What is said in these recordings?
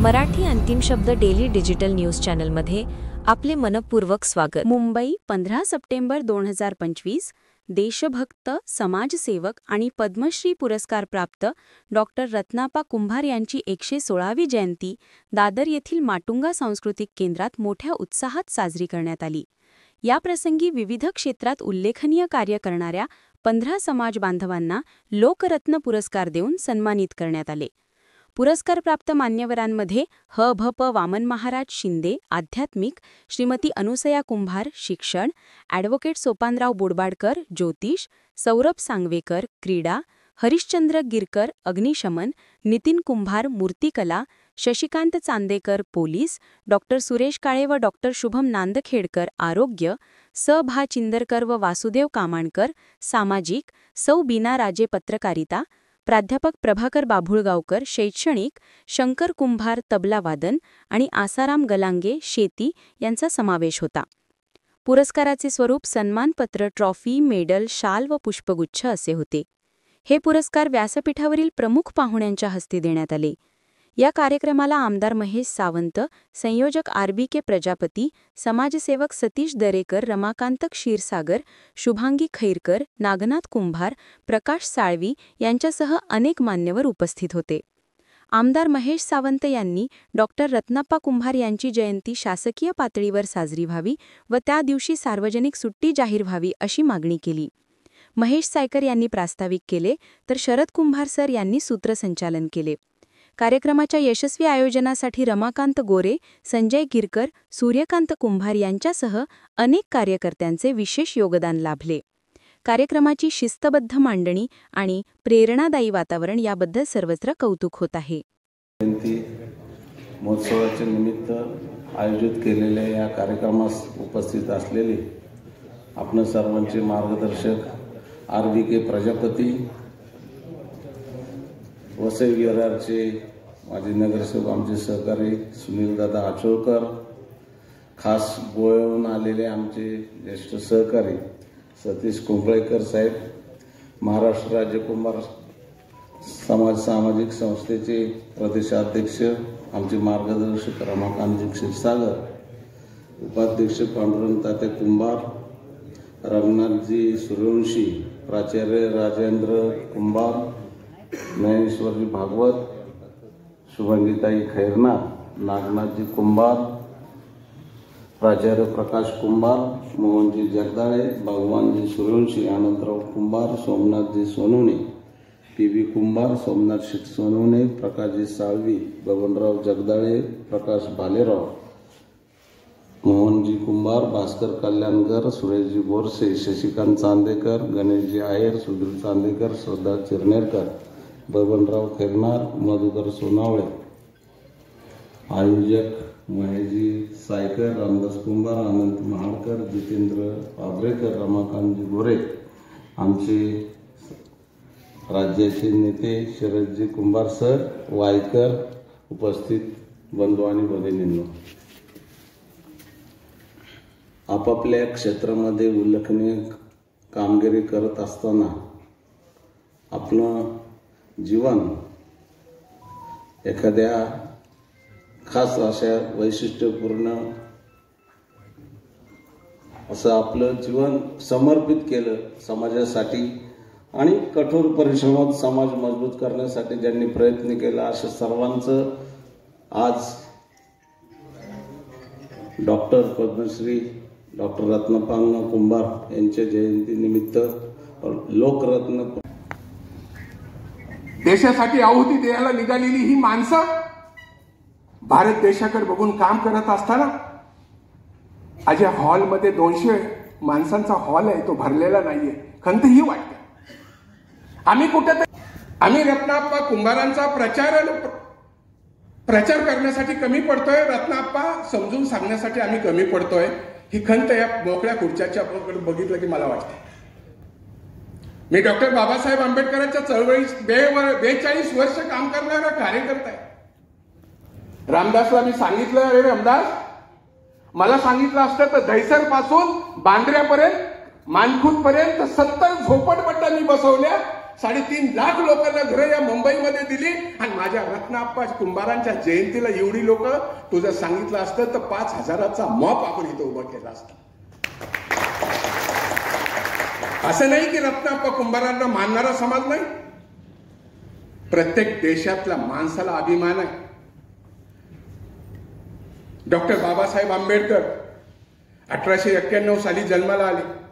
मराठी अंतिम शब्द daily digital news चॅनलमध्ये आपले मनपूर्वक स्वागत। मुंबई 15 सप्टेंबर 2025 देशभक्त, समाजसेवक आणि पद्मश्री पुरस्कार प्राप्त डॉक्टर रत्नाप्पा कुंभार यांची 116वी जयंती दादर येथील माटुंगा सांस्कृतिक केंद्रात मोठ्या उत्साहात साजरी करण्यात आली। या प्रसंगी विविध क्षेत्रात उल्लेखनीय कार्य करणाऱ्या 15 समाज बांधवांना लोकरत्न पुरस्कार देऊन सन्मानित करण्यात आले। पुरस्कारप्राप्त मान्यवरांमध्ये ह.भ.प. वामन महाराज शिंदे आध्यात्मिक, श्रीमती अनुसया कुंभार शिक्षण, ॲडव्होकेट सोपानराव बोडबाडकर ज्योतिष, सौरभ सांगवेकर क्रीडा, हरिश्चंद्र गिरकर अग्निशमन, नितीन कुंभार मूर्तिकला, शशिकांत चांदेकर पोलीस, डॉक्टर सुरेश काळे व डॉक्टर शुभम नांदखेडकर आरोग्य, स. भा. चिंदरकर व वासुदेव कामाणकर सामाजिक, सौ. बीना राजे पत्रकारिता, प्राध्यापक प्रभाकर बाभुळगावकर शैक्षणिक, शंकर कुंभार तबलावादन आणि आसाराम गलांगे शेती यांचा समावेश होता। पुरस्काराचे स्वरूप सन्मानपत्र, ट्रॉफी, मेडल, शाल व पुष्पगुच्छ असे होते। हे पुरस्कार व्यासपीठावरील प्रमुख पाहुण्यांच्या हस्ते देण्यात आले। या कार्यक्रमाला आमदार महेश सावंत, संयोजक आर.बी.के. प्रजापती, समाजसेवक सतीश दरेकर, रमाकांत क्षीरसागर, शुभांगी खैरकर, नागनाथ कुंभार, प्रकाश साळवी यांच्यासह अनेक मान्यवर उपस्थित होते। आमदार महेश सावंत यांनी डॉक्टर रत्नाप्पा कुंभार यांची जयंती शासकीय पातळीवर साजरी व्हावी व त्या दिवशी सार्वजनिक सुट्टी जाहीर व्हावी अशी मागणी केली। महेश सायकर यांनी प्रास्ताविक केले तर शरद कुंभार सर यांनी सूत्रसंचालन केले। कार्यक्रमाच्या यशस्वी आयोजनासाठी रमाकांत गोरे, संजय गिरकर, सूर्यकांत कुंभार यांच्यासह अनेक कार्यकर्त्यांचे विशेष योगदान लाभले। कार्यक्रमाची शिस्तबद्ध मांडणी आणि प्रेरणादायी वातावरण याबद्दल सर्वत्र कौतुक होत आहे। महोत्सवाच्या निमित्त आयोजित केलेल्या या कार्यक्रमास उपस्थित असलेले आपण सर्वांचे मार्गदर्शक आर.बी.के. प्रजापती, वसई विरारचे माजी नगरसेवक आमचे सहकारी सुनील दादा आचोळकर, खास गोव्याहून आलेले आमचे ज्येष्ठ सहकारी सतीश कुंभळेकर साहेब, महाराष्ट्र राज्य कुंभार सामाजिक संस्थेचे प्रदेशाध्यक्ष आमचे मार्गदर्शक रमाकांत क्षीरसागर, उपाध्यक्ष पांडुरंग तात्या कुंभार, रघुनाथजी सूर्यवंशी, प्राचार्य राजेंद्र कुंभार, महेश्वरजी भागवत, शुभांगीताई खैरनार, नागनाथजी कुंभार, प्राचार्य प्रकाश कुंभार, मोहनजी जगदाळे, भगवानजी सूर्यवंशी, आनंदराव कुंभार, सोमनाथजी सोनवणे, पी.बी. कुंभार, सोमनाथ शेठ सोनवणे, प्रकाशजी साळवी, बबनराव जगदाळे, प्रकाश भालेराव, मोहनजी कुंभार, भास्कर कल्याणकर, सुरेशजी बोरसे, शशिकांत चांदेकर, गणेशजी आयर, सुधीर चांदेकर, श्रद्धा चिरनेरकर, बबनराव खैरनार, मधुकर सोनावळे, आयोजक महेशजी सायकर, रामदास कुंभार, अनंत महाडकर, जितेंद्र पाबरेकर, रमाकांतजी गोरे, आमचे राज्याचे नेते शरदजी कुंभार सर, वायकर, उपस्थित बंधू आणि भगिनींनो, आपापल्या क्षेत्रामध्ये उल्लेखनीय कामगिरी करत असताना आपलं जीवन एखाद्या खास अशा वैशिष्ट्यपूर्ण असं आपलं जीवन समर्पित केलं समाजासाठी आणि कठोर परिश्रमात समाज मजबूत करण्यासाठी ज्यांनी प्रयत्न केला अशा सर्वांचं आज डॉक्टर पद्मश्री डॉक्टर रत्नाप्पा कुंभार यांच्या जयंतीनिमित्त लोकरत्न देशासाठी आहुती द्यायला निघालेली ही माणसं भारत देशाकडे बघून काम करत असताना आज या हॉलमध्ये 200 माणसांचा हॉल आहे, तो भरलेला नाहीये। खंत ही वाटते आम्ही रत्नाप्पा कुंभारांचा प्रचार करण्यासाठी कमी पडतोय, रत्नाप्पा समजून सांगण्यासाठी आम्ही कमी पडतोय। ही खंत या मोकळ्या खुर्च्याच्या बघितलं की मला वाटतं। मी डॉक्टर बाबासाहेब आंबेडकरांच्या चळवळीत 42 वर्ष काम करणारा कार्यकर्ता आहे। रामदासला मी सांगितलं, अरे रामदास, मला सांगितलं असतं तर दहिसर पासून बांद्र्यापर्यंत मानखुर्द पर्यंत 70 झोपडपट्ट्या मी बसवल्या, 3.5 लाख लोकांना घरं या मुंबईमध्ये दिली आणि माझ्या रत्नाप्पा कुंभारांच्या जयंतीला एवढी लोक तुझं सांगितलं असतं तर 5,000चा मॉप आपण इथं उभं केला असता. असं नाही की रत्नाप्पा कुंभारांना मानणारा समाज नाही. प्रत्येक देशातल्या माणसाला अभिमान आहे. डॉक्टर बाबासाहेब आंबेडकर 1891 साली जन्माला आले.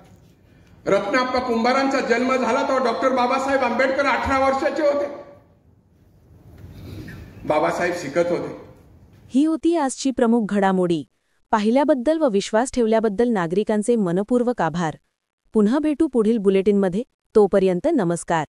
रत्नाप्पा कुंभारांचा जन्म झाला तेव्हा डॉक्टर बाबासाहेब आंबेडकर 18 वर्षाचे होते. बाबासाहेब शिकत होते. ही होती आजची प्रमुख घडामोडी. पाहिल्याबद्दल व विश्वास ठेवल्याबद्दल नागरिकांचे मनपूर्वक आभार. पुन्हा भेटू पुढील बुलेटिनमध्ये. तोपर्यंत नमस्कार.